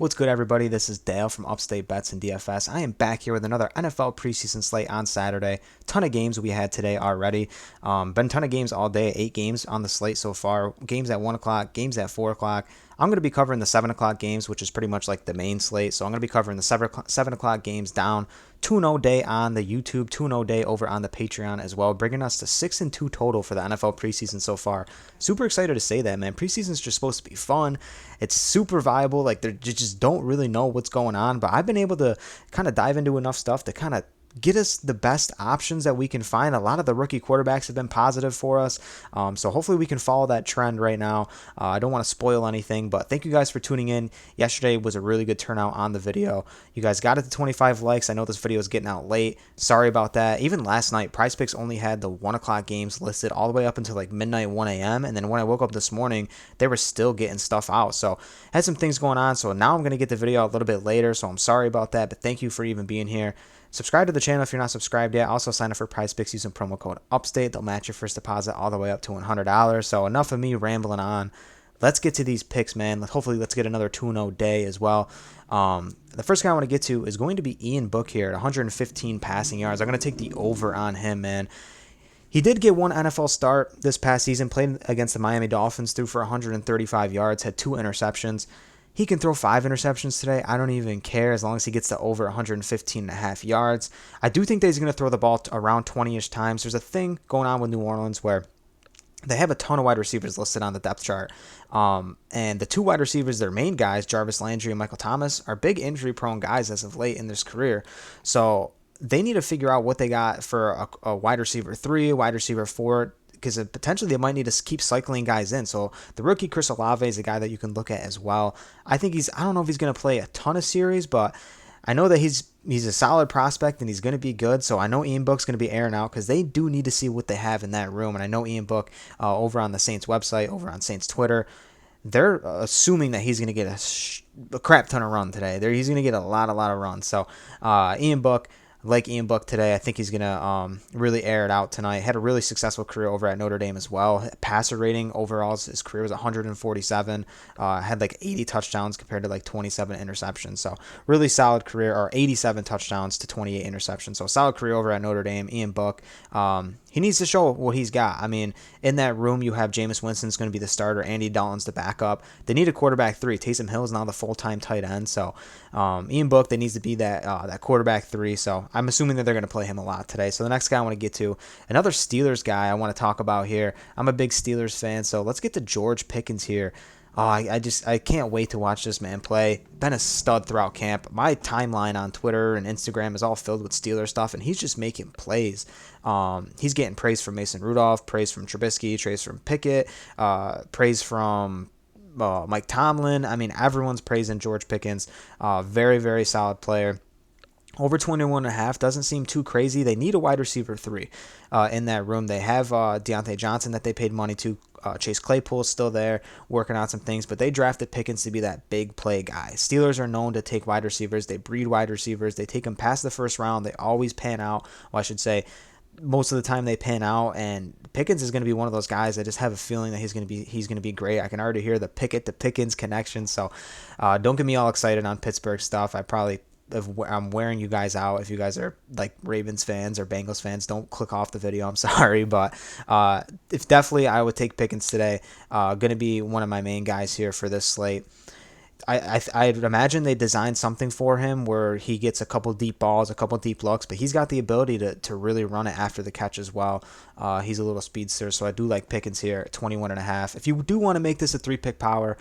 What's good, everybody? This is Dale from Upstate Bets and DFS. I am back here with another NFL preseason slate on Saturday. Ton of games we had today already. Been a ton of games all day. 8 games on the slate so far. Games at 1 o'clock, games at 4 o'clock. I'm going to be covering the 7 o'clock games, which is pretty much like the main slate. So I'm going to be covering the 7 o'clock games down. 2-0 day on the YouTube, 2-0 day over on the Patreon as well, bringing us to 6-2 total for the NFL preseason so far. Super excited to say that, man. Preseason's just supposed to be fun. It's super viable. Like, they just don't really know what's going on, but I've been able to kind of dive into enough stuff to kind of get us the best options that we can find. A lot of the rookie quarterbacks have been positive for us, so hopefully we can follow that trend right now. I don't want to spoil anything, but thank you guys for tuning in. Yesterday was a really good turnout on the video. You guys got it to 25 likes. I know this video is getting out late. Sorry about that. Even last night, PrizePicks only had the 1 o'clock games listed all the way up until like midnight, 1 a.m., and then when I woke up this morning, they were still getting stuff out. So had some things going on, so now I'm going to get the video out a little bit later, so I'm sorry about that, but thank you for even being here. Subscribe to the channel if you're not subscribed yet. Also sign up for PrizePicks using promo code UPSTATE. They'll match your first deposit all the way up to $100. So enough of me rambling on. Let's get to these picks, man. Hopefully let's get another 2-0 day as well. The first guy I want to get to is going to be Ian Book here at 115 passing yards. I'm going to take the over on him, man. He did get one NFL start this past season, played against the Miami Dolphins, threw for 135 yards, had 2 interceptions. He can throw 5 interceptions today. I don't even care as long as he gets to over 115.5 yards. I do think that he's going to throw the ball around 20-ish times. There's a thing going on with New Orleans where they have a ton of wide receivers listed on the depth chart. And the 2 wide receivers, their main guys, Jarvis Landry and Michael Thomas, are big injury-prone guys as of late in this career. So they need to figure out what they got for a wide receiver 3, a wide receiver 4, because potentially they might need to keep cycling guys in. So the rookie Chris Olave is a guy that you can look at as well. I don't know if he's going to play a ton of series, but I know that he's a solid prospect and he's going to be good. So I know Ian Book's going to be airing out because they do need to see what they have in that room. And I know Ian Book over on the Saints website, over on Saints Twitter, they're assuming that he's going to get a crap ton of run today. He's going to get a lot of runs. So Ian Book, like Ian Book today, I think he's going to really air it out tonight. Had a really successful career over at Notre Dame as well. Passer rating overall, his career was 147. Had like 80 touchdowns compared to like 27 interceptions. So really solid career, or 87 touchdowns to 28 interceptions. So solid career over at Notre Dame. Ian Book, he needs to show what he's got. I mean, in that room, you have Jameis Winston's going to be the starter. Andy Dalton's the backup. They need a quarterback 3. Taysom Hill is now the full-time tight end. So Ian Book, they needs to be that quarterback 3. So I'm assuming that they're going to play him a lot today. So the next guy I want to get to, another Steelers guy I want to talk about here. I'm a big Steelers fan, so let's get to George Pickens here. I can't wait to watch this man play. Been a stud throughout camp. My timeline on Twitter and Instagram is all filled with Steelers stuff, and he's just making plays. He's getting praise from Mason Rudolph, praise from Trubisky, praise from Pickett, praise from Mike Tomlin. I mean, everyone's praising George Pickens. Very, very solid player. Over 21.5 doesn't seem too crazy. They need a wide receiver 3 in that room. They have Deontay Johnson that they paid money to. Chase Claypool is still there working on some things, but they drafted Pickens to be that big play guy. Steelers are known to take wide receivers. They breed wide receivers. They take them past the first round. They always pan out. Well, I should say most of the time they pan out, and Pickens is going to be one of those guys. I just have a feeling that he's going to be great. I can already hear the Pickett to Pickens connection. So don't get me all excited on Pittsburgh stuff. I'm wearing you guys out. If you guys are like Ravens fans or Bengals fans, don't click off the video. I'm sorry, but if definitely I would take Pickens today. Going to be one of my main guys here for this slate. I'd imagine they designed something for him where he gets a couple deep balls, a couple deep looks, but he's got the ability to really run it after the catch as well. He's a little speedster, so I do like Pickens here at 21.5. If you do want to make this a 3-pick power,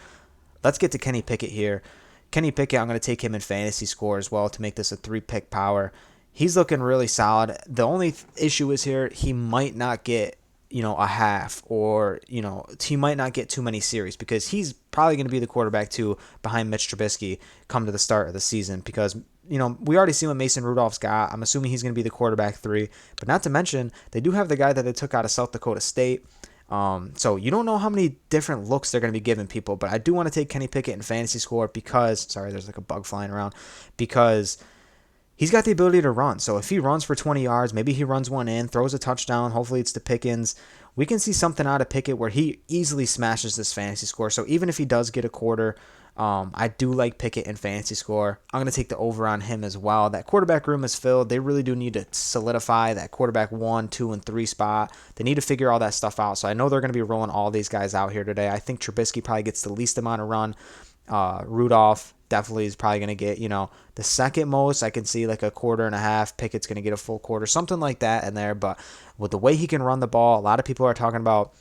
let's get to Kenny Pickett here. Kenny Pickett, I'm going to take him in fantasy score as well to make this a 3-pick power. He's looking really solid. The only issue is here, he might not get, a half, or, he might not get too many series because he's probably going to be the quarterback 2 behind Mitch Trubisky come to the start of the season because, we already see what Mason Rudolph's got. I'm assuming he's going to be the quarterback 3, but not to mention they do have the guy that they took out of South Dakota State. So you don't know how many different looks they're going to be giving people, but I do want to take Kenny Pickett in fantasy score because, sorry, there's like a bug flying around, because he's got the ability to run. So if he runs for 20 yards, maybe he runs one in, throws a touchdown, hopefully it's to Pickens. We can see something out of Pickett where he easily smashes this fantasy score. So even if he does get a quarter, I do like Pickett in fantasy score. I'm going to take the over on him as well. That quarterback room is filled. They really do need to solidify that quarterback 1, 2, and 3 spot. They need to figure all that stuff out. So I know they're going to be rolling all these guys out here today. I think Trubisky probably gets the least amount of run. Rudolph definitely is probably going to get, the second most. I can see like a quarter and a half. Pickett's going to get a full quarter, something like that in there. But with the way he can run the ball, a lot of people are talking about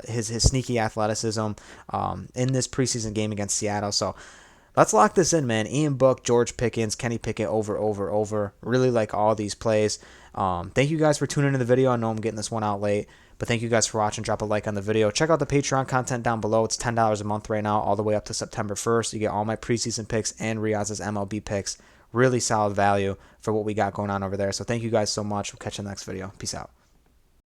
his sneaky athleticism in this preseason game against Seattle. So let's lock this in, man. Ian Book, George Pickens, Kenny Pickett, over. Really like all these plays. Thank you guys for tuning into the video. I know I'm getting this one out late, but thank you guys for watching. Drop a like on the video. Check out the Patreon content down below. It's $10 a month right now, all the way up to September 1st. You get all my preseason picks and Riaz's MLB picks. Really solid value for what we got going on over there. So thank you guys so much. We'll catch you in the next video. Peace out.